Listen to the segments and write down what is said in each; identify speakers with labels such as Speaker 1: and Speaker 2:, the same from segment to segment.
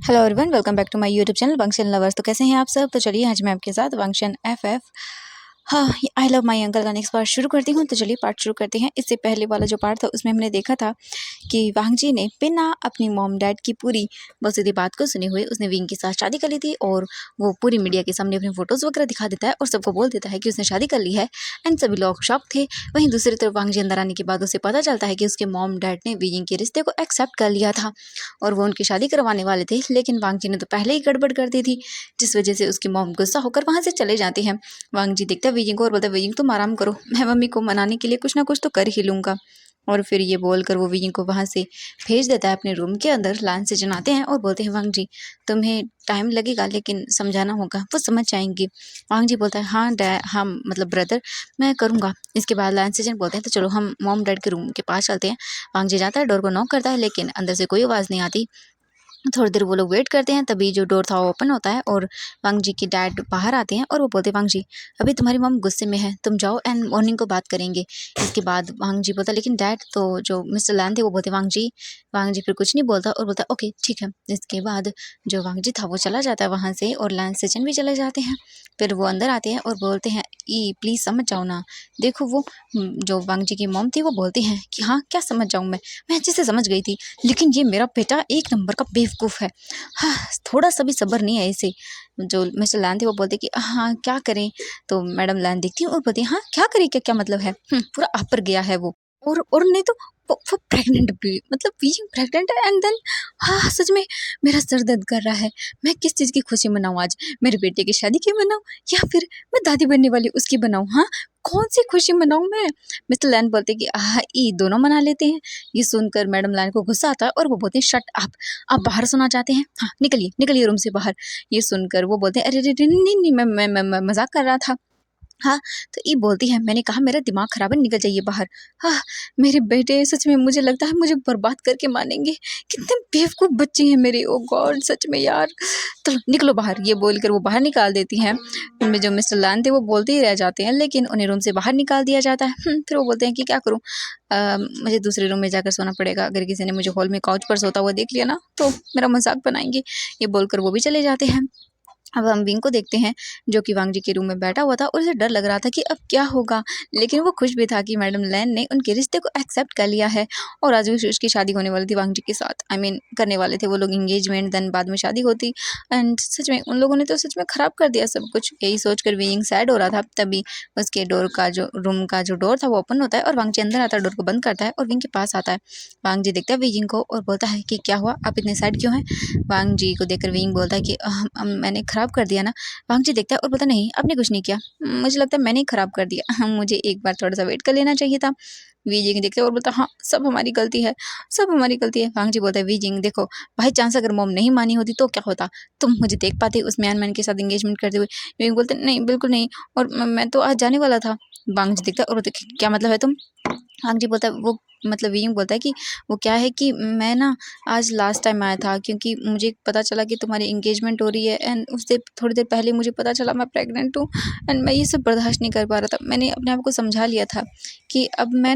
Speaker 1: Hello everyone, welcome back to my YouTube channel function lovers. तो कैसे हैं आप सब। तो चलिए आज मैं आपके साथ फंक्शन एफएफ हाँ आई लव माई अंकल का नेक्स्ट पार्ट शुरू करती हूँ। तो चलिए पार्ट शुरू करते हैं। इससे पहले वाला जो पार्ट था उसमें हमने देखा था कि वांग जी ने बिना अपनी मॉम डैड की पूरी बसीदी बात को सुने हुए उसने विंग के साथ शादी कर ली थी और वो पूरी मीडिया के सामने अपनी फोटोज़ वगैरह दिखा देता है और सबको बोल देता है कि उसने शादी कर ली है। एंड सभी लोग शॉक थे। वहीं दूसरी तरफ वांग जी अंदर आने के बाद उसे पता चलता है कि उसके मॉम डैड ने विंग के रिश्ते को एक्सेप्ट कर लिया था और वो उनकी शादी करवाने वाले थे, लेकिन वांग जी ने तो पहले ही गड़बड़ कर दी थी, जिस वजह से उसकी मॉम गुस्सा होकर वहाँ से चले जाते हैं। वांग जी देखता है वीजिंग को और बोलता है वीजिंग तुम आराम करो, मैं मम्मी को मनाने के लिए कुछ ना कुछ तो कर ही लूँगा। और फिर ये बोलकर वो वीजिंग को वहाँ से भेज देता है अपने रूम के अंदर। लान से जनाते हैं और बोलते हैं वांग जी तुम्हें टाइम लगेगा लेकिन समझाना होगा, वो समझ जाएंगे। वांग जी बोलता है हाँ डैड, हाँ मतलब ब्रदर मैं करूँगा। इसके बाद लान से जन बोलते हैं तो चलो हम मॉम डैड के रूम के पास चलते हैं। वांग जी जाता है, डोर को नॉक करता है लेकिन अंदर से कोई आवाज़ नहीं आती। थोड़ी देर वो लोग वेट करते हैं, तभी जो डोर था वो ओपन होता है और वांग जी के डैड बाहर आते हैं और वो बोलते हैं वांग जी अभी तुम्हारी मम गुस्से में है, तुम जाओ एंड मॉर्निंग को बात करेंगे। इसके बाद वांग जी बोलता लेकिन डैड, तो जो मिस्टर लैन थे वो बोलते वांग जी फिर कुछ नहीं बोलता और बोलता ओके ठीक है। इसके बाद जो वांग जी था वो चला जाता है वहाँ से और लैन सेचन भी चले जाते हैं। फिर वो अंदर आते हैं और बोलते हैं ई प्लीज़ समझ जाओ ना। देखो वो जो वांग जी की मॉम थी वो बोलती हैं कि हाँ क्या समझ जाऊँ, मैं अच्छे से समझ गई थी, लेकिन ये मेरा बेटा एक नंबर का बेवकूफ़ है। हाँ, थोड़ा सा भी सब्र नहीं है इसे। जो मिस्टर लैन थे वो बोलते कि हाँ क्या करें। तो मैडम लैन दिखती है और बोलती है हाँ क्या करें, क्या मतलब है। पूरा अपर गया है वो। और नहीं तो वो प्रेग्नेंट भी, मतलब बीइंग प्रेग्नेंट है एंड देन हाँ सच में मेरा सर दर्द कर रहा है। मैं किस चीज़ की खुशी मनाऊँ आज, मेरे बेटे की शादी की मनाऊँ या फिर मैं दादी बनने वाली उसकी बनाऊँ। हाँ कौन सी खुशी मनाऊँ मैं। मिस्टर लैन बोलते कि हाँ ये दोनों मना लेते हैं। ये सुनकर मैडम लैन को गुस्सा आता है और वो बोलते हैं शट अप, आप बाहर सुना चाहते हैं, हाँ निकलिए निकलिए रूम से बाहर। ये सुनकर वो बोलते हैं अरे अरे नहीं नहीं नहीं, मैं मजाक कर रहा था। हाँ तो ये बोलती है मैंने कहा मेरा दिमाग खराब है, निकल जाइए बाहर। हाँ मेरे बेटे सच में मुझे लगता है मुझे बर्बाद करके मानेंगे। कितने बेवकूफ़ बच्चे हैं मेरे, ओ गॉड सच में यार। चलो निकलो बाहर, ये बोलकर वो बाहर निकाल देती हैं। उनमें जो मिस्टर लान थे वो बोलते ही रह जाते हैं लेकिन उन्हें रूम से बाहर निकाल दिया जाता है। फिर वो बोलते हैं कि क्या करूँ, मुझे दूसरे रूम में जाकर सोना पड़ेगा, अगर किसी ने मुझे हॉल में काउच पर सोता हुआ देख लिया ना तो मेरा मजाक बनाएंगे। ये बोलकर वो भी चले जाते हैं। अब हम विंग को देखते हैं जो कि वांग जी के रूम में बैठा हुआ था और उसे डर लग रहा था कि अब क्या होगा, लेकिन वो खुश भी था कि मैडम लैन ने उनके रिश्ते को एक्सेप्ट कर लिया है और आज भी उसकी शादी होने वाली थी वांग जी के साथ। आई मीन करने वाले थे वो लोग इंगेजमेंट, देन बाद में शादी होती। एंड सच में उन लोगों ने तो सच में ख़राब कर दिया सब कुछ। यही सोचकर विंग सैड हो रहा था, तभी उसके डोर का जो रूम का जो डोर था वो ओपन होता है और वांग जी अंदर आता है, डोर को बंद करता है और विंग के पास आता है। वांग जी देखता है विंग को और बोलता है कि क्या हुआ, आप इतने सैड क्यों हैं। वांग जी को देखकर विंग बोलता है कि मैंने ख़राब कर दिया ना। वांग जी देखता है और बोलता नहीं आपने कुछ नहीं किया, मुझे लगता है मैंने ही ख़राब कर दिया, मुझे एक बार थोड़ा सा वेट कर लेना चाहिए था। वीजिंग देखता है और बोलता हाँ सब हमारी गलती है, सब हमारी गलती है। वांग जी बोलता है वीजिंग देखो बाई चांस अगर मॉम नहीं मानी होती तो क्या होता, तुम मुझे देख पाते उस मैन के साथ एंगेजमेंट करते हुए। वीजिंग बोलते नहीं बिल्कुल नहीं, और मैं तो आज जाने वाला था। वांग जी देखता है और बोलता है क्या मतलब है तुम। वांग जी बोलता है वो मतलब वीइंग बोलता है कि वो क्या है कि मैं ना आज लास्ट टाइम आया था क्योंकि मुझे पता चला कि तुम्हारी एंगेजमेंट हो रही है एंड उससे थोड़ी देर पहले मुझे पता चला मैं प्रेग्नेंट हूँ एंड मैं ये सब बर्दाश्त नहीं कर पा रहा था। मैंने अपने आप को समझा लिया था कि अब मैं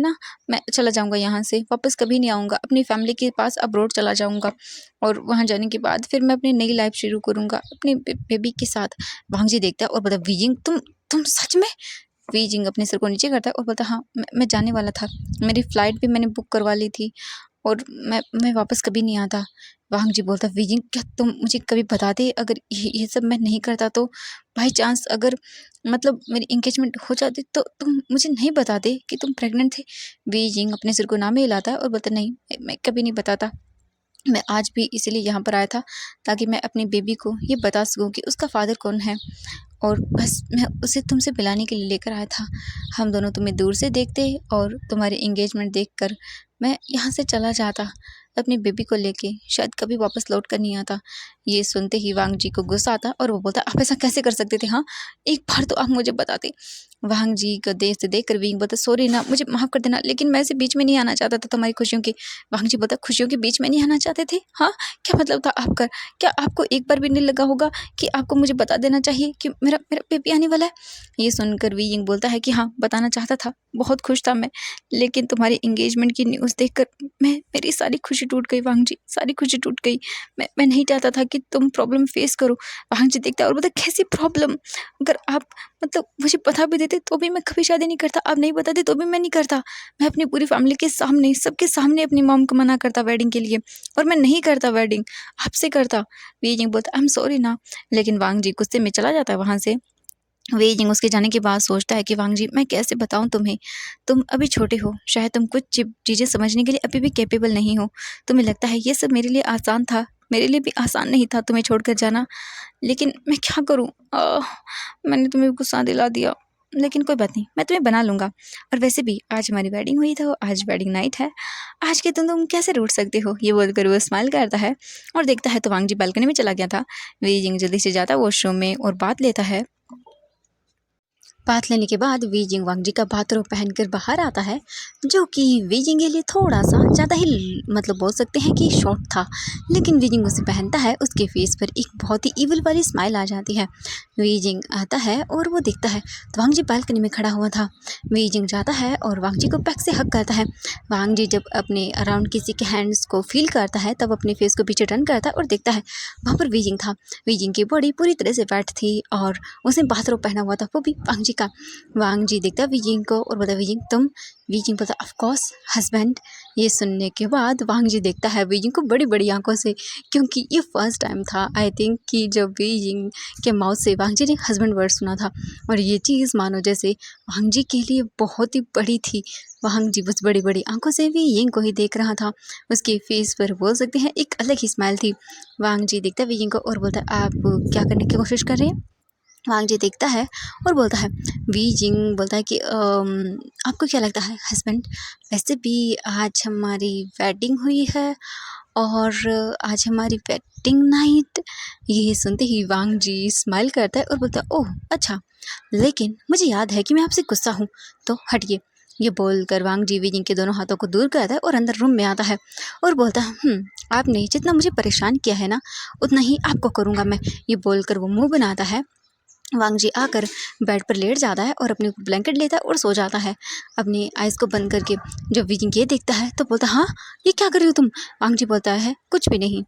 Speaker 1: चला जाऊँगा यहाँ से, वापस कभी नहीं आऊँगा, अपनी फैमिली के पास अब्रॉड चला जाऊँगा और वहाँ जाने के बाद फिर मैं अपनी नई लाइफ शुरू करूँगा अपने बेबी के साथ। वांग जी देखता है और बोलता वीइंग तुम सच में। वीजिंग अपने सिर को नीचे करता है और बोलता हाँ मैं जाने वाला था, मेरी फ़्लाइट भी मैंने बुक करवा ली थी और मैं वापस कभी नहीं आता। वांग जी बोलता वीजिंग क्या तुम मुझे कभी बताते अगर ये सब मैं नहीं करता तो, बाई चांस अगर मतलब मेरी एंगेजमेंट हो जाती तो तुम मुझे नहीं बताते कि तुम प्रेग्नेंट थे। वीजिंग अपने सिर को ना में हिलाता है और बोलता नहीं मैं कभी नहीं बताता, मैं आज भी इसीलिए यहाँ पर आया था ताकि मैं अपनी बेबी को ये बता सकूँ कि उसका फ़ादर कौन है और बस मैं उसे तुमसे मिलाने के लिए लेकर आया था। हम दोनों तुम्हें दूर से देखते और तुम्हारी एंगेजमेंट देखकर मैं यहाँ से चला जाता अपनी बेबी को लेके, शायद कभी वापस लौट कर नहीं आता। ये सुनते ही वांग जी को गुस्सा आता और वो बोलता आप ऐसा कैसे कर सकते थे, हाँ एक बार तो आप मुझे बताते। वांग जी को देख कर विंग बोलता सॉरी ना, मुझे माफ़ कर देना, लेकिन मैं ऐसे बीच में नहीं आना चाहता था तुम्हारी खुशियों के। वांग जी बोलता खुशियों के बीच में नहीं आना चाहते थे, हाँ क्या मतलब था आपका, क्या आपको एक बार भी नहीं लगा होगा कि आपको मुझे बता देना चाहिए कि मेरा मेरा बेबी आने वाला है। ये सुनकर वीइंग बोलता है कि हाँ बताना चाहता था, बहुत खुश था मैं, लेकिन तुम्हारी एंगेजमेंट की न्यूज़ देखकर मैं मेरी सारी खुशियों खुशी टूट गई वांग जी, सारी खुशी टूट गई। मैं नहीं चाहता था कि तुम प्रॉब्लम फेस करो। वांग जी देखता है और बोलता है कैसी प्रॉब्लम? अगर आप मतलब मुझे बता भी देते तो भी मैं कभी शादी नहीं करता, आप नहीं बताते तो भी मैं नहीं करता। मैं अपनी पूरी फैमिली के सामने, सबके सामने अपनी मॉम को मना करता वेडिंग के लिए, और मैं नहीं करता वेडिंग, आपसे करता। वी जिंग बोलता आई एम सॉरी ना, लेकिन वांग जी गुस्से में चला जाता है वहाँ से। वे जिंग उसके जाने के बाद सोचता है कि वांग जी मैं कैसे बताऊं तुम्हें, तुम अभी छोटे हो, शायद तुम कुछ चीज़ें समझने के लिए अभी भी कैपेबल नहीं हो। तुम्हें लगता है ये सब मेरे लिए आसान था, मेरे लिए भी आसान नहीं था तुम्हें छोड़कर जाना, लेकिन मैं क्या करूं, मैंने तुम्हें गुस्सा दिला दिया, लेकिन कोई बात नहीं, मैं तुम्हें बना लूँगा। और वैसे भी आज हमारी वेडिंग हुई तो आज वेडिंग नाइट है, आज के तुम कैसे रूठ सकते हो। ये बोलकर वो स्माइल करता है और देखता है तो वांग जी बालकनी में चला गया था। वे जिंग जल्दी से जाता है वॉशरूम में और बात लेता है। बात लेने के बाद वी जिंग वांग जी का बाथरोब पहनकर बाहर आता है, जो कि वी जिंग के लिए थोड़ा सा ज़्यादा ही मतलब बोल सकते हैं कि शॉर्ट था, लेकिन वी जिंग उसे पहनता है, उसके फेस पर एक बहुत ही इविल वाली स्माइल आ जाती है। वी जिंग आता है और वो देखता है तो वांग जी बालकनी में खड़ा हुआ था। वी जिंग जाता है और वांग जी को बैक से हक करता है। वांग जी जब अपने अराउंड किसी के हैंड्स को फील करता है तब अपने फेस को पीछे टर्न करता है और देखता है वहाँ पर वी जिंग था। वी जिंग की बॉडी पूरी तरह से वेट थी और उसने बाथरोब पहना हुआ था, वो भी वांग जी का। वांग जी देखता वी जिंग को और बोलता वी जिंग तुम? वी जिंग बोलता ऑफ कोर्स हस्बैंड। ये सुनने के बाद वांग जी देखता है वी जिंग को बड़ी बड़ी आंखों से, क्योंकि ये फर्स्ट टाइम था आई थिंक कि जब वी जिंग के माउथ से वांग जी ने हस्बैंड वर्ड सुना था, और ये चीज़ मानो जैसे वांग जी के लिए बहुत ही बड़ी थी। वांग जी बस बड़ी बड़ी आंखों से वी जिंग को ही देख रहा था, उसके फेस पर बोल सकते हैं एक अलग ही स्माइल थी। वांग जी देखता है वी जिंग को और बोलता है आप क्या करने की कोशिश कर रहे हैं? वांग जी देखता है और बोलता है वी जिंग बोलता है कि आपको क्या लगता है हस्बैंड, वैसे भी आज हमारी वेडिंग हुई है और आज हमारी वेडिंग नाइट। ये सुनते ही वांग जी स्माइल करता है और बोलता है ओह अच्छा, लेकिन मुझे याद है कि मैं आपसे गुस्सा हूँ, तो हटिए। ये बोलकर वांग जी वी जिंग के दोनों हाथों को दूर करता है और अंदर रूम में आता है और बोलता है आपने जितना मुझे परेशान किया है ना उतना ही आपको करूँगा मैं। ये बोलकर वो मुंह बनाता है। वांग जी आकर बेड पर लेट जाता है और अपने ब्लैंकेट लेता है और सो जाता है अपनी आइज़ को बंद करके। जब वी जिंग ये देखता है तो बोलता हाँ ये क्या कर रही हो तुम? वांग जी बोलता है कुछ भी नहीं।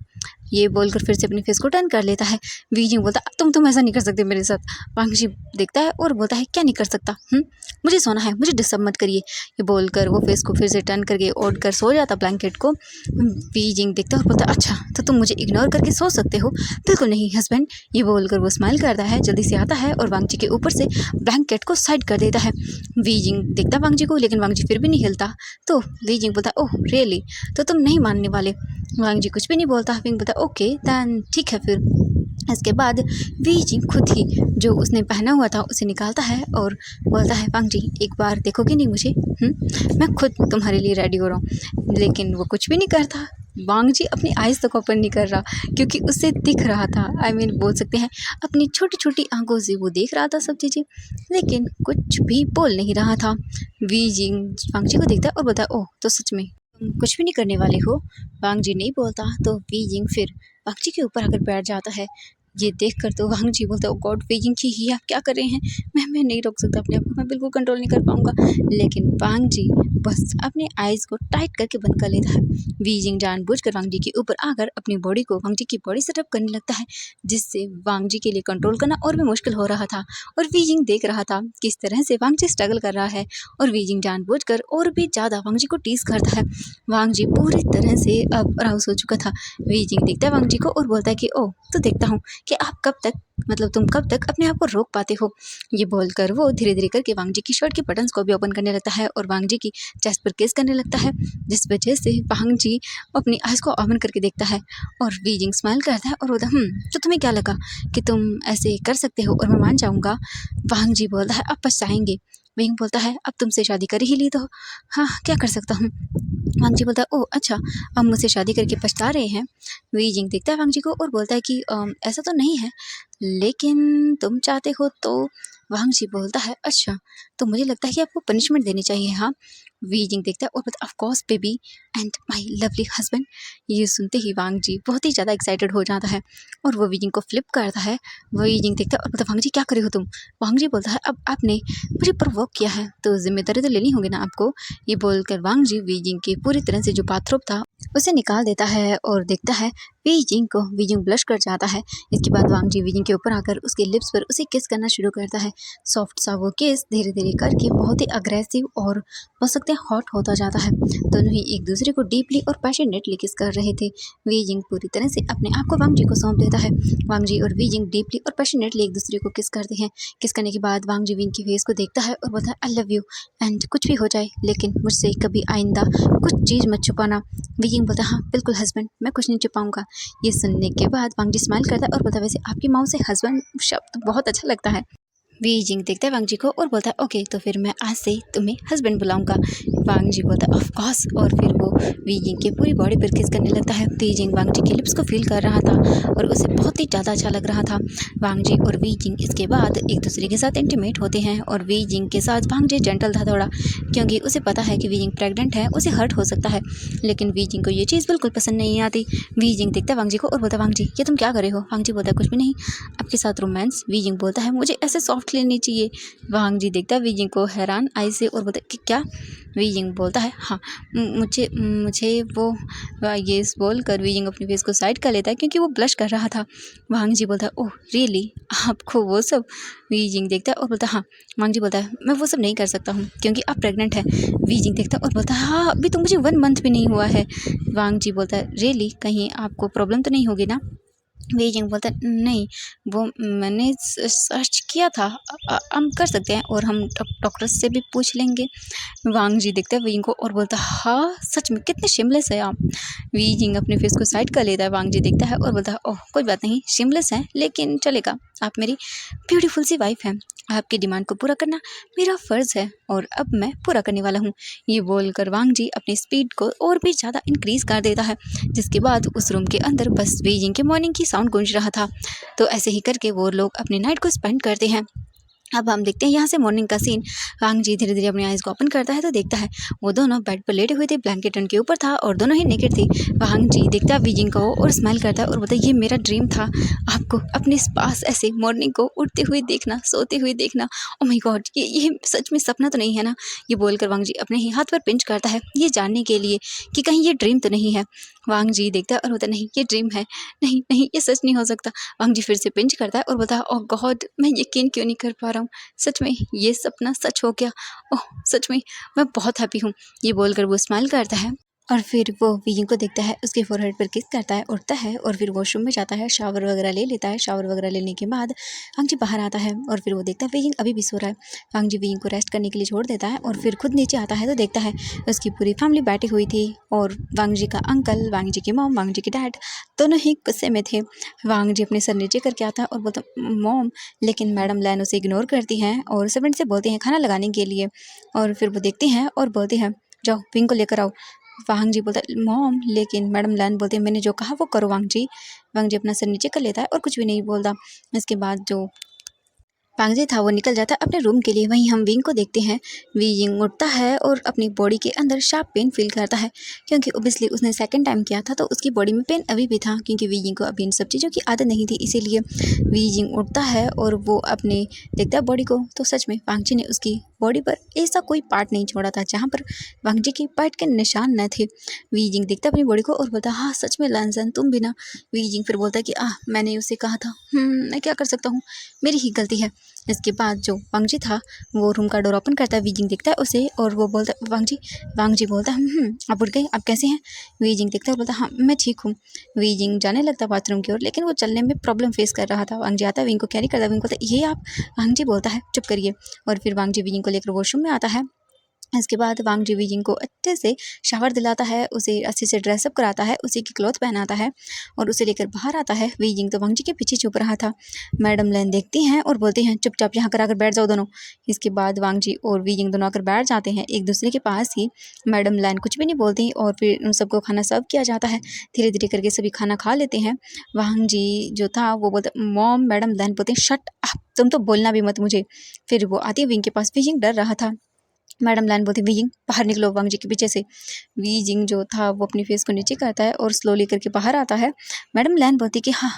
Speaker 1: ये बोलकर फिर से अपने फेस को टर्न कर लेता है। वी जिंग बोलता तुम ऐसा नहीं कर सकते मेरे साथ। वांग जी देखता है और बोलता है क्या नहीं कर सकता? मुझे सोना है, मुझे डिस्टर्ब मत करिए। ये बोलकर वो फेस को फिर से टर्न करके ओढ़ कर सो जाता ब्लैंकेट को। वी जिंग देखता है और बोलता अच्छा तो तुम मुझे इग्नोर करके सो सकते हो? बिल्कुल नहीं हस्बैंड। ये बोलकर वो स्माइल करता है, जल्दी से आता है और वांग जी के ऊपर से ब्लैंकेट को साइड कर देता है। वी जिंग देखता वांग जी को, लेकिन वांग जी फिर भी नहीं हिलता। तो वी जिंग बोलता ओह रियली, तो तुम नहीं मानने वाले? वांग जी कुछ भी नहीं बोलता। विंग बोलता ओके देन ठीक है फिर। इसके बाद वी जिंग खुद ही जो उसने पहना हुआ था उसे निकालता है और बोलता है वांग जी एक बार देखोगे नहीं मुझे? मैं खुद तुम्हारे लिए रेडी हो रहा हूँ। लेकिन वो कुछ भी नहीं करता। वांग जी अपनी आइज़ तक ओपन नहीं कर रहा, क्योंकि उसे दिख रहा था, आई मीन बोल सकते हैं अपनी छोटी छोटी आंखों से वो देख रहा था सब चीज़ें, लेकिन कुछ भी बोल नहीं रहा था। वी जिंग वांग जी को देखता है और बोलता है ओह तो सच में तुम कुछ भी नहीं करने वाले हो? वांग जी नहीं बोलता तो वी जिंग फिर वांग जी के ऊपर आकर बैठ जाता है। ये देखकर तो वांग जी बोलता है ओ गॉड वी जिंग जी ये आप क्या कर रहे हैं? मैं नहीं रोक सकता अपने आप को, मैं बिल्कुल कंट्रोल नहीं कर पाऊंगा। लेकिन वांग जी बस अपने आइज़ को टाइट करके बंद कर लेता है। वी जिंग जानबूझकर वांग जी के ऊपर आकर अपनी बॉडी को वांग जी की बॉडी से रब करने लगता है, जिससे वांग जी के लिए कंट्रोल करना और भी मुश्किल हो रहा था। और वी जिंग देख रहा था किस तरह से वांग जी स्ट्रगल कर रहा है, और वी जिंग जानबूझकर और भी ज़्यादा वांग जी को टीज करता है। वांग जी पूरी तरह से अब अराउज हो चुका था। वी जिंग देखता है वांग जी को और बोलता है कि ओ तो देखता हूँ कि आप कब तक तुम कब तक अपने आप को रोक पाते हो। ये बोलकर वो धीरे धीरे करके वांग जी की शर्ट के बटन्स को भी ओपन करने लगता है और वांग जी की चेस्ट पर किस करने लगता है, जिस वजह से वांग जी अपनी आइज़ को ओपन करके देखता है। और वी जिंग स्माइल करता है और बोलता तो तुम्हें क्या लगा कि तुम ऐसे कर सकते हो और मैं मान जाऊँगा? वांग जी बोलता है आप पछताएंगे। विंग बोलता है अब तुमसे शादी कर ही ली तो हाँ क्या कर सकता हूँ। वांग जी बोलता है ओह अच्छा, अब मुझसे शादी करके पछता रहे हैं? वी जिंग देखता है वांग जी को और बोलता है कि ऐसा तो नहीं है, लेकिन तुम चाहते हो तो। वांग जी बोलता है अच्छा तो मुझे लगता है कि आपको पनिशमेंट देनी चाहिए हाँ। वी जिंग देखता है और बोलता है of course baby and my lovely husband. ये सुनते ही वांग जी बहुत ही ज़्यादा एक्साइटेड हो जाता है और वो वी जिंग को फ्लिप करता है। वी जिंग देखता है और बोलता है वांग जी क्या करे हो तुम? वांग जी बोलता है अब आपने मुझे प्रोवोक किया है तो जिम्मेदारी तो लेनी होगी ना आपको। ये बोलकर वांग जी वी जिंग के के पूरी तरह से जो बाथरोब था उसे निकाल देता है और देखता है वीजिंग को। वीजिंग ब्लश कर जाता है। इसके बाद वांग जी वीजिंग के ऊपर आकर उसके लिप्स पर उसे किस करना शुरू करता है। सॉफ्ट सा वो किस धीरे धीरे करके बहुत ही अग्रेसिव और हो सकते हैं हॉट होता जाता है। दोनों ही एक दूसरे को डीपली और पैशनेटली किस कर रहे थे। वीजिंग पूरी तरह से अपने आप को वांग जी को सौंप देता है। वांग जी और वीजिंग डीपली और पैशनेटली एक दूसरे को किस करते हैं। किस करने के बाद वांग जी विंग के फेस को देखता है और बोलता है आई लव यू एंड कुछ भी हो जाए लेकिन मुझसे कभी आइंदा कुछ चीज़ मत छुपाना। वीजिंग बोलता है हाँ बिल्कुल हस्बैंड, मैं कुछ नहीं छुपाऊंगा। ये सुनने के बाद वांग जी स्माइल करता है और बोलता है वैसे आपकी माँ से हस्बैंड शब्द बहुत अच्छा लगता है। वीजिंग देखता है वांग जी को और बोलता है ओके तो फिर मैं आज से तुम्हें हस्बैंड बुलाऊंगा। वांग जी बोलता है ऑफ कोर्स और फिर वो वीजिंग की पूरी बॉडी पर किस करने लगता है। वीजिंग वांग जी के लिप्स को फील कर रहा था और उसे बहुत ही ज़्यादा अच्छा लग रहा था। वांग जी और वीजिंग इसके बाद एक दूसरे के साथ इंटीमेट होते हैं और वीजिंग के साथ वांग जी जेंटल था थोड़ा, क्योंकि उसे पता है कि वीजिंग प्रेग्नेंट है, उसे हर्ट हो सकता है। लेकिन वीजिंग को ये चीज़ बिल्कुल पसंद नहीं आती। वीजिंग देखता है वांग जी को और बोलता है वांग जी ये तुम क्या कर रहे हो। वांग जी बोलता है कुछ भी नहीं, आपके साथ रोमांस। वीजिंग बोलता है मुझे ऐसे सॉफ्ट लेनी चाहिए। वांग जी देखता है वीजिंग को हैरान आई से और बोलता है कि क्या। वीजिंग बोलता है हाँ मुझे मुझे वो ये बोल कर वीजिंग अपनी फेस को साइड कर लेता है क्योंकि वो ब्लश कर रहा था। वांग जी बोलता है ओह रियली आपको वो सब। वीजिंग देखता है और बोलता है हाँ। वांग जी बोलता है मैं वो सब नहीं कर सकता हूँ क्योंकि आप प्रेग्नेंट है। वीजिंग देखता है और बोलता है हाँ अभी तो मुझे 1 मंथ भी नहीं हुआ है। वांग जी बोलता है रियली कहीं आपको प्रॉब्लम तो नहीं होगी ना। वीजिंग बोलता है नहीं वो मैंने सर्च किया था, हम कर सकते हैं और हम डॉक्टर से भी पूछ लेंगे। वांग जी देखता है वीजिंग को और बोलता है हाँ सच में कितने शिमलेस है आप। वीजिंग अपने फेस को साइड कर लेता है। वांग जी देखता है और बोलता है ओह कोई बात नहीं शिमलेस है लेकिन चलेगा, आप मेरी ब्यूटीफुल सी वाइफ हैं, आपकी डिमांड को पूरा करना मेरा फ़र्ज़ है और अब मैं पूरा करने वाला हूँ। ये बोलकर वांग जी अपनी स्पीड को और भी ज़्यादा इंक्रीज़ कर देता है। जिसके बाद उस रूम के अंदर बस वीजिंग के मॉर्निंग की साउंड गूंज रहा था। तो ऐसे ही करके वो लोग अपनी नाइट को स्पेंड करते हैं। अब हम देखते हैं यहाँ से मॉर्निंग का सीन। वांग जी धीरे धीरे अपनी आइज़ को ओपन करता है तो देखता है वो दोनों बेड पर लेटे हुए थे, ब्लैंकेट उनके ऊपर था और दोनों ही नेकेड थे। वांग जी देखता है वीजिंग को और स्माइल करता है और बोलता है ये मेरा ड्रीम था, आपको अपने पास ऐसे मॉर्निंग को उठते हुए देखना, सोते हुए देखना। ओ माय गॉड ये सच में सपना तो नहीं है ना। ये बोलकर वांग जी अपने ही हाथ पर पिंच करता है ये जानने के लिए कि कहीं ये ड्रीम तो नहीं है। वांग जी देखता है और बोलता नहीं ये ड्रीम है, नहीं नहीं ये सच नहीं हो सकता। वांग जी फिर से पिंच करता है और बोलता है ओह गॉड मैं यकीन क्यों नहीं कर पा रहा हूँ, सच में ये सपना सच हो गया। ओह सच में मैं बहुत हैप्पी हूँ। ये बोलकर वो स्माइल करता है और फिर वो वीजिंग को देखता है, उसके फोरहेड पर किस करता है, उठता है और फिर वॉशरूम में जाता है, शावर वगैरह ले लेता है। शावर वगैरह लेने के बाद वांग जी बाहर आता है और फिर वो देखता है वीजिंग अभी भी सो रहा है। वांग जी वीजिंग को रेस्ट करने के लिए छोड़ देता है और फिर खुद नीचे आता है तो देखता है उसकी पूरी फैमिली बैठी हुई थी और वांग जी का अंकल, वांग जी की मॉम, वांग जी के डैड दोनों ही गुस्से में थे। वांग जी अपने सर नीचे करके आता है और बोलता मॉम, लेकिन मैडम लैन उसे इग्नोर करती हैं और सर्वेंट से बोलती हैं खाना लगाने के लिए और फिर वो देखती हैं और बोलती हैं जाओ विंग को लेकर आओ। वांग जी बोलता है मॉम, लेकिन मैडम लैन बोलते हैं मैंने जो कहा वो करो वांग जी। वांग जी अपना सर नीचे कर लेता है और कुछ भी नहीं बोलता। इसके बाद जो वांग जी था वो निकल जाता है अपने रूम के लिए। वहीं हम विंग को देखते हैं। विंग उठता है और अपनी बॉडी के अंदर शार्प पेन फील करता है क्योंकि ओबियसली उसने सेकंड टाइम किया था तो उसकी बॉडी में पेन अभी भी था क्योंकि विंग को अभी इन सब चीज़ों की आदत नहीं थी। इसीलिए विंग उठता है और वो अपने देखता है बॉडी को तो सच में वांग जी ने उसकी बॉडी पर ऐसा कोई पार्ट नहीं छोड़ा था जहाँ पर वांग जी की पार्ट के निशान न थे। विंग देखता अपनी बॉडी को और बोलता हाँ सच में लैंसन तुम भी ना। विंग फिर बोलता है कि मैंने उसे कहा था, मैं क्या कर सकता हूँ, मेरी ही गलती है। इसके बाद जो वांग जी था वो रूम का डोर ओपन करता है। वीजिंग देखता है उसे और वो बोलता है वांग जी बोलता है आप उठ गए, आप कैसे हैं। वीजिंग देखता है बोलता हाँ मैं ठीक हूँ। वीजिंग जाने लगता बाथरूम की ओर लेकिन वो चलने में प्रॉब्लम फेस कर रहा था। वांग जी आता है विंग को कैरी करता है। विंग बोलता है ये आप। वांग जी बोलता है चुप करिए और फिर वांग जी विजिंग को लेकर वॉशरूम में आता है। इसके बाद वांग जी विजिंग को अच्छे से शावर दिलाता है, उसे अच्छे से ड्रेसअप कराता है, उसी की क्लॉथ पहनाता है और उसे लेकर बाहर आता है। विजिंग तो वांग जी के पीछे छुप रहा था। मैडम लैन देखती हैं और बोलते हैं चुपचाप यहाँ कर आकर बैठ जाओ दोनों। इसके बाद वांग जी और विजिंग दोनों आकर बैठ जाते हैं एक दूसरे के पास ही। मैडम लैन कुछ भी नहीं बोलती और फिर उन सबको खाना सर्व किया जाता है। धीरे धीरे करके सभी खाना खा लेते हैं। वांग जी जो था वो बोलते मॉम, मैडम लैन बोलते हैं शट अप, तुम तो बोलना भी मत मुझे। फिर वो आती है विंग के पास। विजिंग डर रहा था मैडम लान बोलती वी जिंग बाहर निकलो वांग जी के पीछे से। वी जिंग जो था वो अपनी फेस को नीचे करता है और स्लोली करके बाहर आता है। मैडम लैन बोलती कि हाँ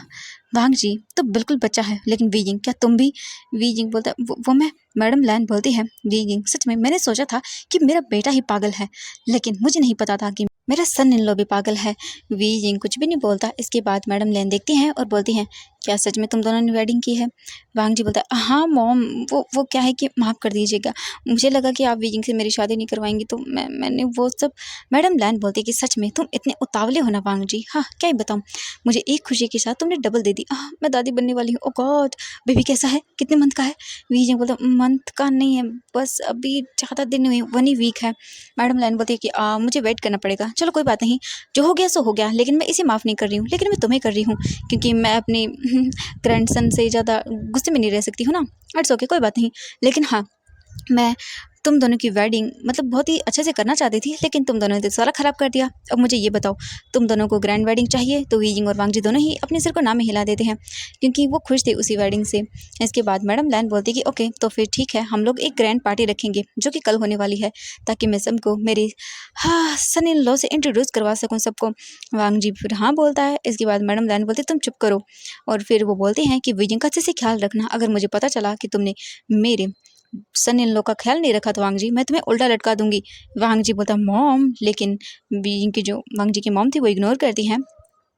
Speaker 1: वांग जी तो बिल्कुल बच्चा है, लेकिन वी जिंग क्या तुम भी? वी जिंग बोलता है वो मैं। मैडम लैन बोलती है वी जिंग सच में मैंने सोचा था कि मेरा बेटा ही पागल है, लेकिन मुझे नहीं पता था कि मेरा सन इन लॉ भी पागल है। वी जिंग कुछ भी नहीं बोलता। इसके बाद मैडम लैन देखती हैं और बोलती हैं क्या सच में तुम दोनों ने वेडिंग की है? वांग जी बोलता है हाँ मॉम, वो क्या है कि माफ़ कर दीजिएगा, मुझे लगा कि आप वीजिंग से मेरी शादी नहीं करवाएंगी तो मैंने वो सब। मैडम लैन बोलती है कि सच में तुम इतने उतावले हो ना वांग जी, हाँ क्या ही बताऊँ, मुझे एक खुशी के साथ तुमने डबल दे दी। मैं दादी बनने वाली हूँ। ओ गॉड, बेबी कैसा है, कितने मंथ का है? वीजिंग बोलता मंथ का नहीं है, बस अभी ज़्यादा दिन नहीं हुई, 1 ही वीक है। मैडम लैन बोलती है कि मुझे वेट करना पड़ेगा, चलो कोई बात नहीं, जो हो गया सो हो गया, लेकिन मैं इसे माफ़ नहीं कर रही हूँ, लेकिन मैं तुम्हें कर रही हूँ क्योंकि मैं अपने ग्रैंडसन से ज़्यादा गुस्से में नहीं रह सकती हूँ ना। इट्स ओके, कोई बात नहीं, लेकिन हाँ मैं तुम दोनों की वेडिंग मतलब बहुत ही अच्छे से करना चाहती थी, लेकिन तुम दोनों ने तो सारा ख़राब कर दिया। अब मुझे ये बताओ, तुम दोनों को ग्रैंड वेडिंग चाहिए? तो वीजिंग और वांगजी दोनों ही अपने सिर को ना में हिला देते हैं क्योंकि वो खुश थे उसी वेडिंग से। इसके बाद मैडम लैन बोलती कि ओके तो फिर ठीक है, हम लोग एक ग्रैंड पार्टी रखेंगे जो कि कल होने वाली है, ताकि मैं सबको मेरे सन इन लॉ से इंट्रोड्यूस करवा सकूँ सबको। वांगजी फिर हाँ बोलता है। इसके बाद मैडम लैन बोलती तुम चुप करो, और फिर वो बोलते हैं कि वीजिंग का अच्छे से ख्याल रखना, अगर मुझे पता चला कि तुमने मेरे सन इन लॉ का ख्याल नहीं रखा तो वांग जी मैं तुम्हें उल्टा लटका दूंगी। वांग जी बोलता मॉम, लेकिन बीइंग की जो वांग जी की मॉम थी वो इग्नोर करती हैं।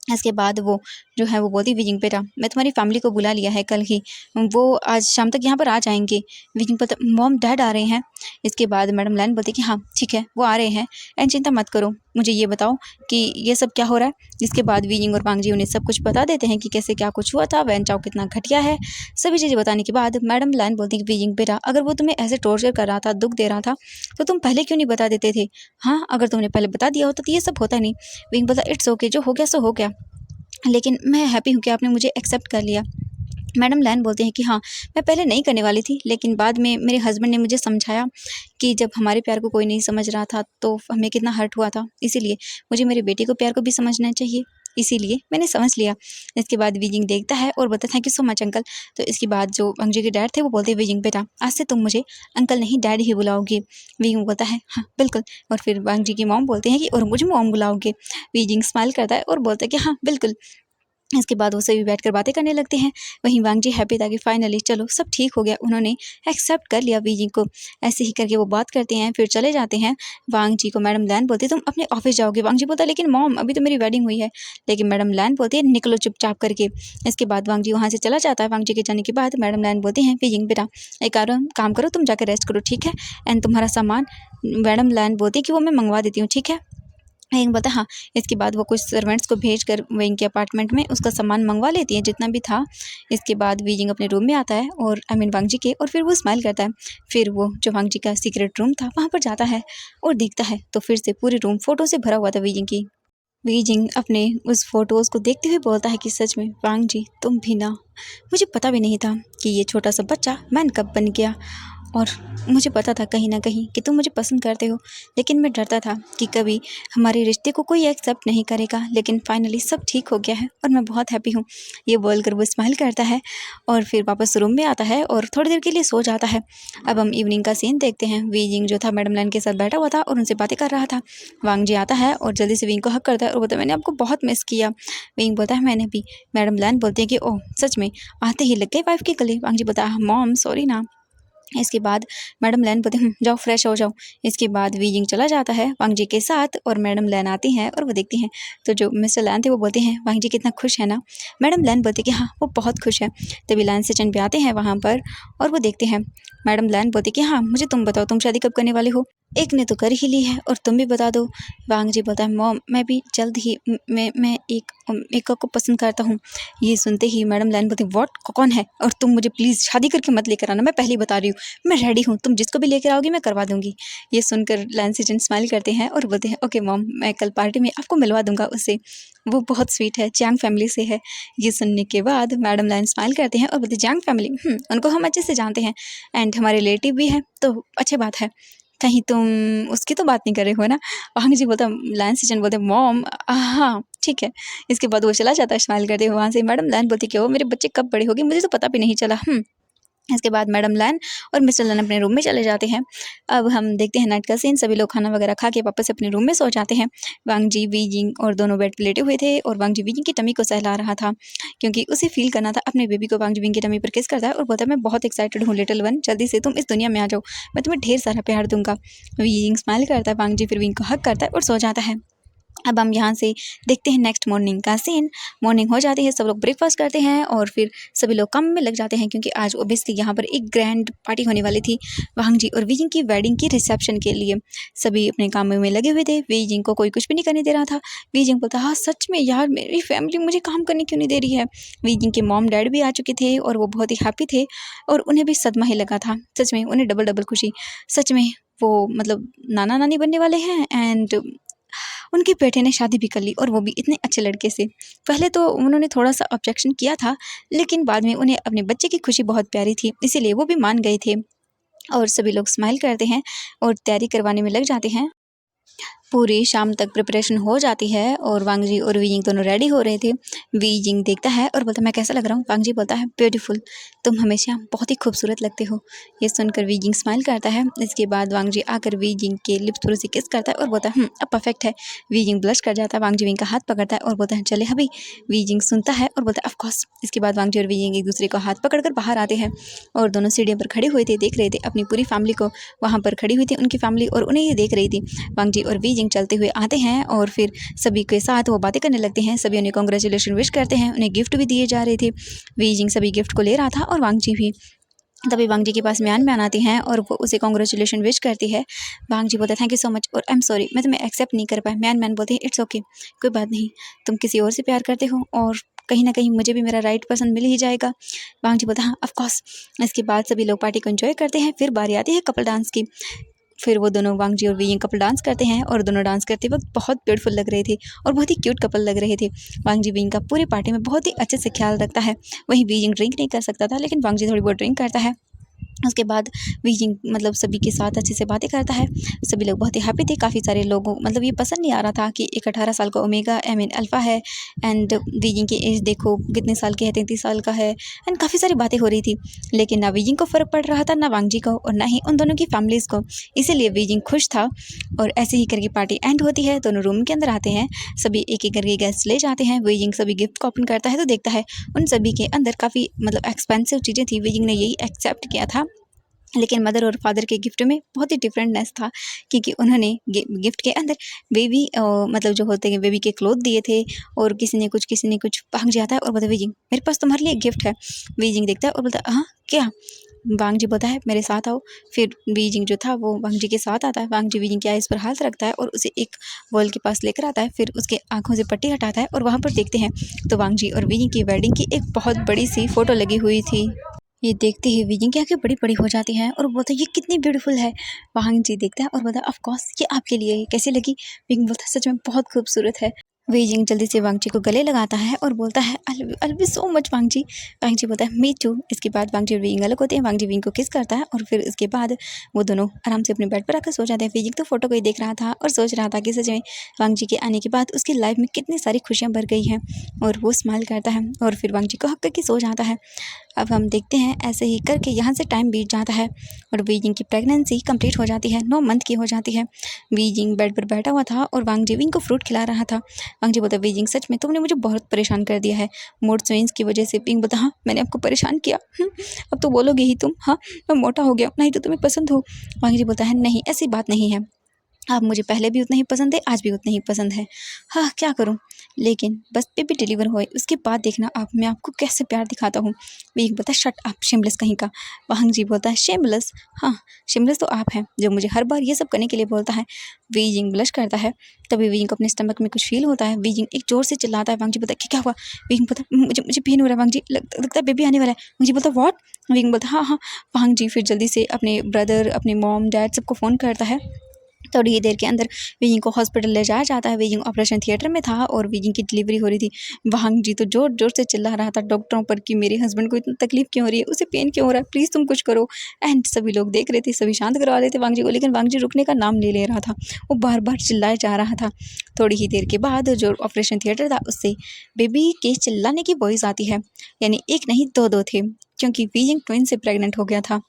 Speaker 1: इसके बाद वो जो है वो बोलती विजिंग बेटा मैं तुम्हारी फैमिली को बुला लिया है कल ही, वो आज शाम तक यहाँ पर आ जाएंगे। विजिंग बोलता मॉम डैड आ रहे हैं। इसके बाद मैडम लैन बोलती कि हाँ ठीक है वो आ रहे हैं एंड चिंता मत करो, मुझे ये बताओ कि ये सब क्या हो रहा है। इसके बाद विजिंग और वांग जी उन्हें सब कुछ बता देते हैं कि कैसे क्या कुछ हुआ था, वैन चाओ कितना घटिया है। सभी चीज़ें बताने के बाद मैडम लैन बोलती कि विजिंग बेटा अगर वो तुम्हें ऐसे टॉर्चर कर रहा था, दुख दे रहा था, तो तुम पहले क्यों नहीं बता देते थे? हाँ अगर तुमने पहले बता दिया होता तो ये सब होता नहीं। विंग बोलता इट्स ओके, जो हो गया सो हो गया, लेकिन मैं हैप्पी हूँ कि आपने मुझे एक्सेप्ट कर लिया। मैडम लैन बोलते हैं कि हाँ मैं पहले नहीं करने वाली थी, लेकिन बाद में मेरे हस्बैंड ने मुझे समझाया कि जब हमारे प्यार को कोई नहीं समझ रहा था तो हमें कितना हर्ट हुआ था, इसीलिए मुझे मेरे बेटे को प्यार को भी समझना चाहिए, इसीलिए मैंने समझ लिया। इसके बाद विजिंग देखता है और बोलता thank you so much uncle. तो इसके बाद जो अंजू के डैड थे वो बोलते विजिंग बेटा आज से तुम मुझे अंकल नहीं डैड ही बुलाओगे। विजिंग बोलता है हाँ बिल्कुल। और फिर वांग की मॉम बोलते हैं कि और मुझे मॉम बुलाओगे। विजिंग स्माइल करता है और बोलता है कि हाँ बिल्कुल। इसके बाद वो सभी बैठकर बातें करने लगते हैं। वहीं वांग जी हैप्पी था कि फाइनली चलो सब ठीक हो गया, उन्होंने एक्सेप्ट कर लिया वी जी को। ऐसे ही करके वो बात करते हैं, फिर चले जाते हैं। वांग जी को मैडम लैन बोलती तुम अपने ऑफिस जाओगे। वांग जी बोलता लेकिन मॉम अभी तो मेरी वेडिंग हुई है। लेकिन मैडम लैन बोलती है निकलो चुपचाप करके। इसके बाद वांग जी वहाँ से चला जाता है। वांग जी के जाने के बाद मैडम लैन बोलती हैं विजिंग बेटा एक काम करो, तुम जाकर रेस्ट करो ठीक है, एंड तुम्हारा सामान मैडम लैन बोलती है कि वो मैं मंगवा देती हूँ ठीक है। विंग बोलता हाँ। इसके बाद वो कुछ सर्वेंट्स को भेज कर विंग के अपार्टमेंट में उसका सामान मंगवा लेती है जितना भी था। इसके बाद विजिंग अपने रूम में आता है और वांग जी के, और फिर वो स्माइल करता है। फिर वो जो वांग जी का सीक्रेट रूम था वहाँ पर जाता है और देखता है तो फिर से पूरी रूम फोटो से भरा हुआ था विजिंग की। विजिंग अपने उस फोटोज़ को देखते हुए बोलता है कि सच में वांग जी तुम भी ना, मुझे पता भी नहीं था कि ये छोटा सा बच्चा मैन कब बन गया, और मुझे पता था कहीं ना कहीं कि तुम मुझे पसंद करते हो, लेकिन मैं डरता था कि कभी हमारे रिश्ते को कोई एक्सेप्ट नहीं करेगा। लेकिन फाइनली सब ठीक हो गया है और मैं बहुत हैप्पी हूँ। ये बोलकर वो स्माइल करता है और फिर वापस रूम में आता है और थोड़ी देर के लिए सो जाता है। अब हम इवनिंग का सीन देखते हैं। वीजिंग जो था मैडम लाइन के साथ बैठा हुआ था और उनसे बातें कर रहा था। वांग जी आता है और जल्दी से विंग को हक करता है और बोलता है मैंने आपको बहुत मिस किया। विंग बोलता है मैंने भी। मैडम लाइन बोलती है कि ओह सच में, आते ही लग गए वाइफ के गले। वांग जी बोलता है मॉम सॉरी ना। इसके बाद मैडम लैन बोलते हैं जाओ फ्रेश हो जाओ। इसके बाद वीजिंग चला जाता है वांग जी के साथ और मैडम लैन आती हैं और वो देखती हैं तो जो मिस्टर लैन थे वो बोलते हैं वांग जी कितना खुश है ना। मैडम लैन बोलती कि हाँ वो बहुत खुश है। तभी लैन से चंद पे आते हैं वहाँ पर और वो देखते हैं। मैडम लैन बोलती कि हाँ मुझे तुम बताओ तुम शादी कब करने वाले हो, एक ने तो कर ही ली है और तुम भी बता दो। वांग जी बोलता है मॉम मैं भी जल्द ही मैं एक को पसंद करता हूँ। ये सुनते ही मैडम लैन बोलती व्हाट, कौन है, और तुम मुझे प्लीज़ शादी करके मत लेकर आना, मैं पहले ही बता रही हूँ मैं रेडी हूँ, तुम जिसको भी लेकर आओगी मैं करवा दूंगी। ये सुनकर लैंसी जेंट स्माइल करते हैं और बोलते हैं ओके मॉम मैं कल पार्टी में आपको मिलवा दूंगा उससे, वो बहुत स्वीट है, जैंग फैमिली से है। ये सुनने के बाद मैडम लैन स्माइल करते हैं और बोलते जैंग फैमिली, उनको हम अच्छे से जानते हैं एंड हमारे रिलेटिव भी हैं तो अच्छी बात है, कहीं तुम उसकी तो बात नहीं कर रहे हो ना। वांग जी बोलता लैंसी जेंट बोलते मॉम हाँ ठीक है। इसके बाद वो चला जाता है स्माइल करते हुए वहाँ से। मैडम लैन बोलती कि वो मेरे बच्चे कब बड़े हो गए मुझे तो पता भी नहीं चला। इसके बाद मैडम लैन और मिस्टर लैन अपने रूम में चले जाते हैं। अब हम देखते हैं नाइट का सीन। सभी लोग खाना वगैरह खा के वापस अपने रूम में सो जाते हैं। वांग जी, वी जिंग और दोनों बेड पे लेटे हुए थे और वांग जी वी जिंग की टमी को सहला रहा था क्योंकि उसे फील करना था अपने बेबी को। वांग जी विंग की टमी पर किस करता है और बोलता है, मैं बहुत एक्साइटेड हूँ लिटिल वन, जल्दी से तुम इस दुनिया में आ जाओ, मैं तुम्हें ढेर सारा प्यार दूंगा। वी जिंग स्माइल करता है, वांग जी फिर विंग को हक करता है और सो जाता है। अब हम यहाँ से देखते हैं नेक्स्ट मॉर्निंग का सीन। मॉर्निंग हो जाती है, सब लोग ब्रेकफास्ट करते हैं और फिर सभी लोग काम में लग जाते हैं क्योंकि आज ओबियसली यहाँ पर एक ग्रैंड पार्टी होने वाली थी वांग जी और वी जिंग की वेडिंग की रिसेप्शन के लिए। सभी अपने काम में लगे हुए थे। वी जिंग को कोई कुछ भी नहीं करने दे रहा था। वी जिंग बोलता, हाँ सच में यार, मेरी फैमिली मुझे काम करने क्यों नहीं दे रही है। वी जिंग के मॉम डैड भी आ चुके थे और वो बहुत ही हैप्पी थे और उन्हें भी सदमा ही लगा था। सच में उन्हें डबल डबल खुशी। सच में वो मतलब नाना नानी बनने वाले हैं एंड उनके बेटे ने शादी भी कर ली और वो भी इतने अच्छे लड़के से। पहले तो उन्होंने थोड़ा सा ऑब्जेक्शन किया था लेकिन बाद में उन्हें अपने बच्चे की खुशी बहुत प्यारी थी, इसीलिए वो भी मान गए थे। और सभी लोग स्माइल करते हैं और तैयारी करवाने में लग जाते हैं। पूरी शाम तक प्रिपरेशन हो जाती है और वांग जी और वी जिंग दोनों रेडी हो रहे थे। वी जिंग देखता है और बोलता है, मैं कैसा लग रहा हूँ। वांग जी बोलता है, ब्यूटीफुल, तुम हमेशा बहुत ही खूबसूरत लगते हो। ये सुनकर वी जिंग स्माइल करता है। इसके बाद वांग जी आकर वी जिंग के लिप्स थोड़ी सी किस करता है और बोलता है, अब परफेक्ट है। वी जिंग ब्लश कर जाता है। वांग जी विंग का हाथ पकड़ता है और बोलता है, चले अभी। वी जिंग सुनता है और बोलता है, ऑफकोर्स। इसके बाद वांग जी और वी जिंग एक दूसरे को हाथ पकड़कर बाहर आते हैं और दोनों सीढ़ियों पर खड़े हुए थे, देख रहे थे अपनी पूरी फैमिली को। वहाँ पर खड़ी हुई थी उनकी फैमिली और उन्हें ये देख रही थी। वांग जी और वी जिंग चलते हुए आते हैं और फिर सभी के साथ वो बातें करने लगते हैं। सभी उन्हें कांग्रेचुलेशन विश करते हैं, उन्हें गिफ्ट भी दिए जा रहे थे। वी जिंग सभी गिफ्ट को ले रहा था और वांग जी भी। तभी वांग जी के पास म्यान आती हैं और वो उसे कांग्रेचुलेशन विश करती है। वांग जी बोलते हैं, थैंक यू सो मच और आई एम सॉरी, मैं तुम्हें एक्सेप्ट नहीं कर पाया। म्यान बोलती है, इट्स ओके, कोई बात नहीं, तुम किसी और से प्यार करते हो और कहीं ना कहीं मुझे भी मेरा राइट पर्सन मिल ही जाएगा। वांग जी बोलते हैं, हाँ ऑफ कोर्स। इसके बाद सभी लोग पार्टी को एंजॉय करते हैं। फिर बारी आती है कपल डांस की। फिर वो दोनों वांग जी और वी जिंग कपल डांस करते हैं और दोनों डांस करते वक्त बहुत ब्यूटीफुल लग रहे थे और बहुत ही क्यूट कपल लग रहे थे। वांग जी विंग का पूरी पार्टी में बहुत ही अच्छे से ख्याल रखता है। वहीं वी जिंग ड्रिंक नहीं कर सकता था लेकिन वांग जी थोड़ी बहुत ड्रिंक करता है। उसके बाद वी जिंग मतलब सभी के साथ अच्छे से बातें करता है। सभी लोग बहुत ही हैप्पी थे। काफ़ी सारे लोगों मतलब ये पसंद नहीं आ रहा था कि एक 18 साल का ओमेगा अल्फ़ा है एंड वी जिंग की एज देखो कितने साल की है, 33 साल का है एंड काफ़ी सारी बातें हो रही थी। लेकिन ना वी जिंग को फ़र्क पड़ रहा था, ना वांग जी को और ना ही उन दोनों की फैमिलीज़ को। इसीलिए वी जिंग खुश था। और ऐसे ही करके पार्टी एंड होती है। दोनों रूम के अंदर आते हैं। सभी एक एक करके गेस्ट ले जाते हैं। वी जिंग सभी गिफ्ट को ओपन करता है तो देखता है उन सभी के अंदर काफ़ी मतलब एक्सपेंसिव चीज़ें थी। वी जिंग ने यही एक्सेप्ट किया था लेकिन मदर और फादर के गिफ्ट में बहुत ही डिफरेंटनेस था क्योंकि उन्होंने गिफ्ट के अंदर बेबी मतलब जो होते हैं बेबी के क्लोथ दिए थे और किसी ने कुछ भाग जाता है और बोलता है, वीजिंग मेरे पास तुम्हारे लिए गिफ्ट है। वीजिंग देखता है और बोलता है, हाँ क्या। वांग जी बोलता है, मेरे साथ आओ। फिर वीजिंग जो था वो वांग जी के साथ आता है। वांग जी वीजिंग के आइस पर हाथ रखता है और उसे एक वॉल के पास लेकर आता है। फिर उसके आंखों से पट्टी हटाता है और वहाँ पर देखते हैं तो वांग जी और वीजिंग की वेडिंग की एक बहुत बड़ी सी फोटो लगी हुई थी। ये देखते ही वीजिंग की आंखें बड़ी-बड़ी हो जाती हैं और बोलता है, ये कितनी ब्यूटीफुल है। वांग जी देखता है और बोलता है, ऑफ कोर्स ये आपके लिए है, कैसी लगी। विंग बोलता है, सच में बहुत खूबसूरत है। वीजिंग जल्दी से वांग जी को गले लगाता है और बोलता है, I love you so much Wang ji. Wang ji बोलता है, मी टू। इसके बाद वांग जी और विंग अलग होते हैं। वांग जी विंग को किस करता है और फिर इसके बाद वो दोनों आराम से अपने बेड पर आकर सो जाते हैं। वीजिंग तो फोटो को ही देख रहा था और सोच रहा था कि सच में वांग जी के आने के बाद उसकी लाइफ में कितनी सारी खुशियाँ भर गई हैं। और वो स्माइल करता है और फिर वांग जी को हक करके सो जाता है। अब हम देखते हैं ऐसे ही करके यहाँ से टाइम बीत जाता है और वीजिंग की प्रेगनेंसी कंप्लीट हो जाती है, 9 मंथ की हो जाती है। वीजिंग बेड पर बैठा हुआ था और वांग जी विंग को फ्रूट खिला रहा था। वांग जी बोलता, वीजिंग सच में तुमने मुझे बहुत परेशान कर दिया है मूड स्विंग्स की वजह से। विंग बोलता, हाँ मैंने आपको परेशान किया। अब तो बोलोगे ही तुम, हाँ मैं मोटा हो गया, नहीं तो तुम्हें पसंद हो। वांग जी बोलता है, नहीं ऐसी बात नहीं है, आप मुझे पहले भी उतना ही पसंद है, आज भी उतना ही पसंद है। हाँ क्या करूँ, लेकिन बस बेबी डिलीवर होए उसके बाद देखना आप मैं आपको कैसे प्यार दिखाता हूँ। वीक बोलता है, शट आप शेमलेस कहीं का। वांग जी बोलता है, शेमलेस, हाँ शेमलेस तो आप हैं जो मुझे हर बार ये सब करने के लिए बोलता है। वीजिंग ब्लश करता है। तभी वीजिंग को अपने स्टमक में कुछ फील होता है। वीजिंग एक जोर से चिल्लाता है। वांग जी बोलता है, क्या हुआ। वीजिंग बोलता है, मुझे पेन हो रहा है वांग जी, लगता है बेबी आने वाला है। वांग जी बोलता है, व्हाट। वीजिंग बोलता है, हाँ हाँ। वांग जी फिर जल्दी से अपने ब्रदर, अपने मॉम, डैड सबको फ़ोन करता है। थोड़ी ही देर के अंदर वीजिंग को हॉस्पिटल ले जाया जाता है। वीजिंग ऑपरेशन थिएटर में था और वीजिंग की डिलीवरी हो रही थी। वांग जी तो जोर जोर से चिल्ला रहा था डॉक्टरों पर कि मेरे हस्बैंड को इतनी तकलीफ क्यों हो रही है, उसे पेन क्यों हो रहा है, प्लीज़ तुम कुछ करो। एंड सभी लोग देख रहे थे, सभी शांत करवा रहे थे वांग जी को, लेकिन वांग जी रुकने का नाम नहीं ले रहा था। वो बार बार चिल्लाया जा रहा था। थोड़ी ही देर के बाद जो ऑपरेशन थिएटर था उससे बेबी के चिल्लाने की वॉइस आती है, यानी एक नहीं दो थे। क्योंकि वीजिंग ट्विन से प्रेग्नेंट हो गया था।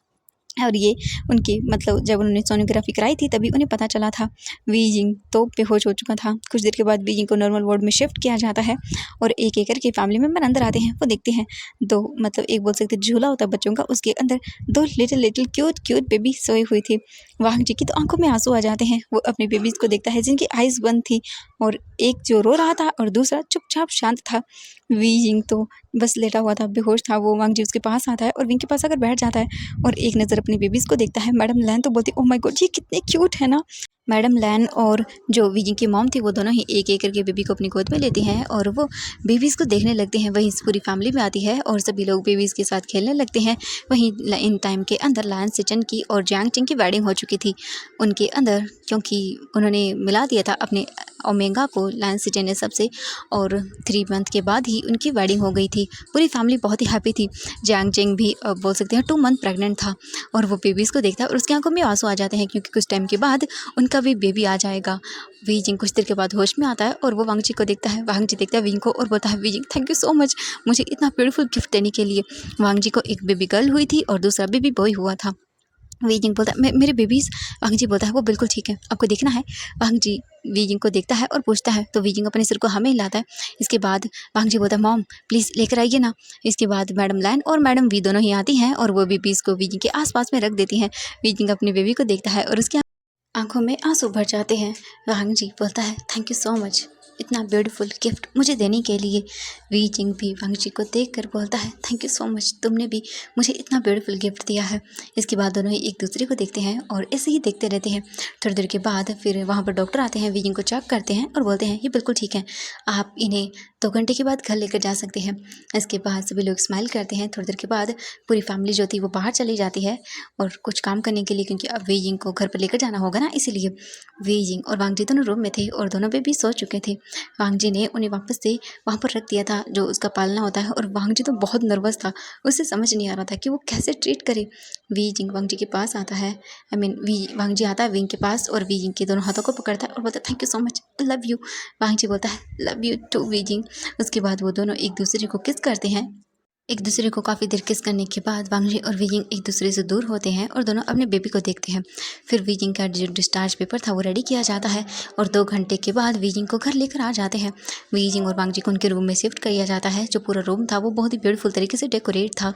Speaker 1: और ये उनकी मतलब जब उन्होंने सोनोग्राफी कराई थी तभी उन्हें पता चला था। वीजिंग तो बेहोश हो चुका था। कुछ देर के बाद वीजिंग को नॉर्मल वार्ड में शिफ्ट किया जाता है और एक-एक करके फैमिली मेंबर अंदर आते हैं। वो देखते हैं 2 मतलब एक बोल सकते हैं झूला होता है बच्चों का, उसके अंदर 2 लिटिल क्यूट बेबी सोई हुई थी। वांग जी की तो आँखों में आँसू आ जाते हैं। वो अपने बेबीज़ को देखता है जिनकी आइज़ बंद थी और एक जो रो रहा था और दूसरा चुपचाप शांत था। वीजिंग तो बस लेटा हुआ था, बेहोश था। वो वांग जी उसके पास आता है और विंग के पास आकर बैठ जाता है और एक नज़र अपनी बेबीज़ को देखता है। मैडम लैन तो बोलती, ओह माय गॉड, ये कितने क्यूट है ना। मैडम लैन और जो वीजिंग की मॉम थी वो दोनों ही एक-एक करके बेबी को अपनी गोद में लेती हैं और वो बेबीज़ को देखने लगते हैं। वहीं पूरी फैमिली में आती है और सभी लोग बेबीज़ के साथ खेलने लगते हैं। वहीं इन टाइम के अंदर लायन सिचन की और जियांग चिंग की वेडिंग हो चुकी थी। उनके अंदर क्योंकि उन्होंने मिला दिया था अपने ओमेगा को लायन सिचन ने सबसे और 3 मंथ के बाद ही उनकी वेडिंग हो गई थी। पूरी फैमिली बहुत ही हैप्पी थी। जियांग चिंग भी बोल सकते हैं 2 मंथ प्रेग्नेंट था और वो बेबीज़ को देखता है और उसकी आंखों में आंसू आ जाते हैं क्योंकि कुछ टाइम के बाद उनका भी बेबी आ जाएगा। वीजिंग कुछ देर के बाद होश में आता है और वो वांग जी को देखता है। वांग जी देखता है विंग को और बोलता है, wheezing thank you so much मुझे इतना ब्यूटीफुल गिफ्ट देने के लिए। वांग जी को एक बेबी गर्ल हुई थी और दूसरा बेबी बॉय हुआ था। वीजिंग बोलता है, मेरे बेबीज़। वांग जी बोलता है, वो बिल्कुल ठीक है, आपको देखना है। वांग जी वीजिंग को देखता है और पूछता है तो वीजिंग अपने सिर को हमें हिलाता है। इसके बाद वांग जी बोलता है, मॉम प्लीज़ लेकर आइए ना। इसके बाद मैडम लैन और मैडम वी दोनों ही आती हैं और वो बेबीज़ को वीजिंग के आसपास में रख देती हैं। वीजिंग अपनी बेबी को देखता है और उसकी आंखों में आंसू भर जाते हैं। वांग जी बोलता है, थैंक यू सो मच इतना ब्यूटीफुल गिफ्ट मुझे देने के लिए। वीजिंग भी वांग जी को देखकर बोलता है, थैंक यू सो मच तुमने भी मुझे इतना ब्यूटीफुल गिफ्ट दिया है। इसके बाद दोनों ही एक दूसरे को देखते हैं और ऐसे ही देखते रहते हैं। थोड़ी देर के बाद फिर वहाँ पर डॉक्टर आते हैं, वीजिंग को चेक करते हैं और बोलते हैं, ये बिल्कुल ठीक है, आप इन्हें 2 घंटे के बाद घर लेकर जा सकते हैं। इसके बाद सभी लोग स्माइल करते हैं। थोड़ी देर के बाद पूरी फैमिली जो थी वो बाहर चली जाती है और कुछ काम करने के लिए, क्योंकि अब वीजिंग को घर पर लेकर जाना होगा ना, इसीलिए वीजिंग और वांग जी दोनों रूम में थे और दोनों बेबी सो चुके थे। वांग जी ने उन्हें वापस से वहाँ पर रख दिया था जो उसका पालना होता है और वांग जी तो बहुत नर्वस था। उसे समझ नहीं आ रहा था कि वो कैसे ट्रीट करे। वीजिंग वांग जी के पास आता है, वांग जी आता है विंग के पास और वीजिंग के दोनों हाथों को पकड़ता है और बोलता है, thank you so much, love you. Wang ji बोलता है, लव यू टू वीजिंग। उसके बाद वो दोनों एक दूसरे को किस करते हैं। एक दूसरे को काफ़ी देर किस करने के बाद वांग जी और वीजिंग एक दूसरे से दूर होते हैं और दोनों अपने बेबी को देखते हैं। फिर वीजिंग का जो डिस्चार्ज पेपर था वो रेडी किया जाता है और 2 घंटे के बाद वीजिंग को घर लेकर आ जाते हैं। वीजिंग और वांग जी को उनके रूम में शिफ्ट किया जाता है। जो पूरा रूम था वो बहुत ही ब्यूटीफुल तरीके से डेकोरेट था।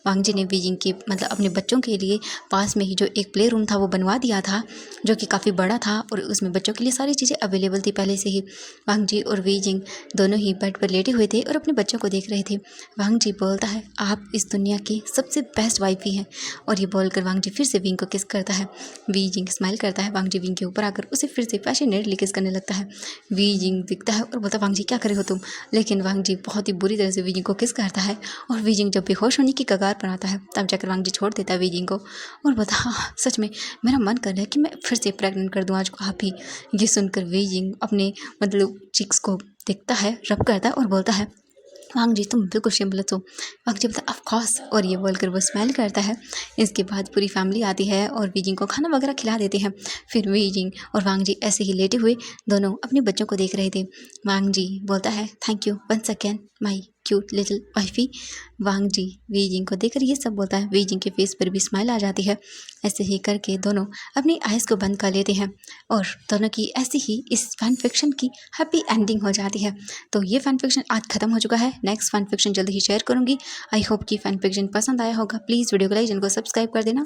Speaker 1: वांग जी ने वीजिंग की मतलब अपने बच्चों के लिए पास में ही जो एक प्ले रूम था वो बनवा दिया था, जो कि काफ़ी बड़ा था और उसमें बच्चों के लिए सारी चीज़ें अवेलेबल थी पहले से ही। वांग जी और वीजिंग दोनों ही बेड पर लेटे हुए थे और अपने बच्चों को देख रहे थे। वांग जी बोलता है, आप इस दुनिया की सबसे बेस्ट वाइफ ही हैं। और ये बोलकर वांग जी फिर से विंग को किस करता है। वीजिंग स्माइल करता है। वांग जी विंग के ऊपर आकर उसे फिर से पैशनेटली किस करने लगता है। वीजिंग दिखता है और बोलता है, वांग जी क्या करे हो तुम। लेकिन वांग जी बहुत ही बुरी तरह से वीजिंग को किस करता है और वीजिंग जब बेहोश होने की कगार पर आता है तब जाकर वांग जी छोड़ देता है वीजिंग को और बोलता है, हाँ सच में मेरा मन कर रहा है कि मैं फिर से प्रेग्नेंट कर दूँ आज को आप ही। ये सुनकर वीजिंग अपने मतलब चिक्स को देखता है, रब करता है और बोलता है, वांग जी तुम बिल्कुल शेमलेस हो। वांग जी बोलता है, ऑफ कोर्स, और ये बोलकर वो स्माइल करता है। इसके बाद पूरी फैमिली आती है और वीजिंग को खाना वगैरह खिला देते हैं। फिर वीजिंग और वांग जी ऐसे ही लेटे हुए दोनों अपने बच्चों को देख रहे थे। वांग जी बोलता है, thank you once again my cute little wifey. Wang ji Beijing को देखकर ये सब बोलता है। वीजिंग के फेस पर भी स्माइल आ जाती है। ऐसे ही करके दोनों अपनी आइज़ को बंद कर लेते हैं और दोनों की ऐसी ही इस फैन फिक्शन की हैप्पी एंडिंग हो जाती है। तो ये फैन फिक्शन आज खत्म हो चुका है। नेक्स्ट फैन फिक्शन जल्द ही शेयर करूँगी। आई होप कि फैन फिक्शन पसंद आया होगा। प्लीज़ वीडियो को लाइक, चैनल को सब्सक्राइब कर देना।